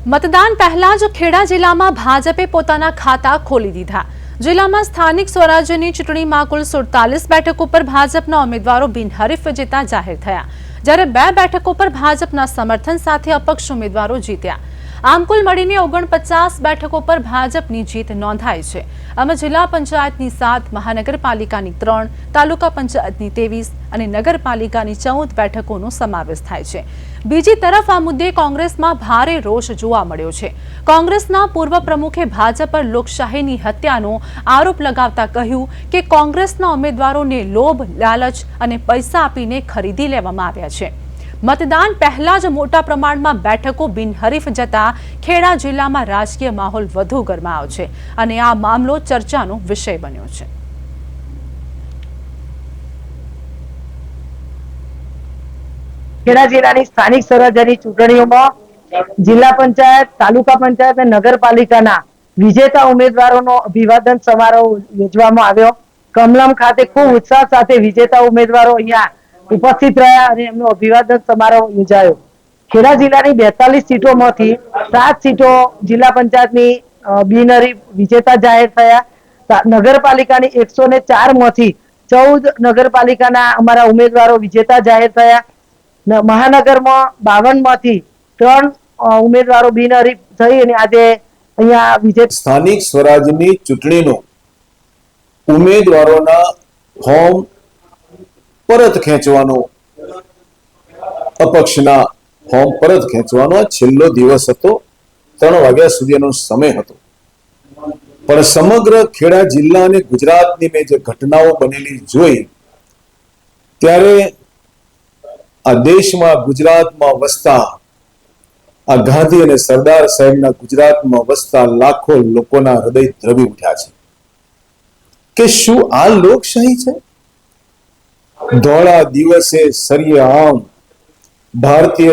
मतदान पहला ज खेड़ा जिला में भाजपे पोताना खाता खोली दीधा। जिला में स्थानिक स्वराज्यनी चूंटणी में कुल 47 બેઠકો पर भाजपना उम्मीदवारों बिनहरीफ विजेता जाहिर थया, જ્યારે 2 બેઠકો पर भाजपना समर्थन साथे अपक्ष उम्मीदवारों जीत्या। आम कुल मळीने 49 બેઠકો पर भाजपनी जीत नोंधाई छे। आमां जिला पंचायतनी 7, महानगरपालिकानी 3, तालुका पंचायतनी 23 અને નગરપાલિકાની 14 બેઠકોનો સમાવેશ થાય છે। બીજી તરફ આ મુદ્દે કોંગ્રેસમાં ભારે રોષ જોવા મળ્યો છે। કોંગ્રેસના પૂર્વ પ્રમુખે ભાજપ પર લોકશાહીની હત્યાનો આરોપ લગાવતા કહ્યું કે કોંગ્રેસના ઉમેદવારોને લોભ, લાલચ અને પૈસા આપીને ખરીદી લેવામાં આવ્યા છે। मतदान पहला ज मोटा प्रमाण में बैठकों बिनहरीफ जता खेड़ा जिला में राजकीय माहौल वधु गरमायो छे अने आ मामलो चर्चानो विषय बन्यो छे। खेड़ा जिल्लानी स्थानिक स्वराज्यनी चूंटणीओमां जिला पंचायत, तालुका पंचायत अने नगरपालिकाना विजेता उमेदवारोनो अभिवादन समारोह योजवामां आव्यो। कमलम खाते खूब उत्साह साथे विजेता उमेदवारो अहींया उपस्थित रह्या અને એમનો અભિવાદન સમારોહ યોજાયો। ખેડા જિલ્લાની 42 સીટોમાંથી 7 સીટો જિલ્લા પંચાયતની બિનહરીફ વિજેતા જાહેર થયા। નગરપાલિકાની 104 માંથી 14 નગરપાલિકાના અમારા ઉમેદવારો વિજેતા જાહેર થયા। મહાનગરમાં 52 માંથી 3 ઉમેદવારો બિનહરીફ થઈ અને આજે અહીંયા વિજેતા। સ્થાનિક સ્વરાજની ચૂંટણીનો ઉમેદવારોના ફોર્મ परत खेंचवानो, अपक्षना फॉर्म परत खेंचवानो छेल्लो दिवस हतो। 3 वाग्या सुधीनो समय हतो, पण समग्र खेड़ा जिल्ला अने गुजरातनी में जे घटनाओं बनेली जोई त्यारे आ देशमां गुजरातमां वसता आ गांधी अने सरदार साहेबना गुजरातमां वसता लाखों लोकोना हृदय द्रवी उठ्या छे के शुं आ लोकशाही छे? धोळा दिवसे सरियाम भारतीय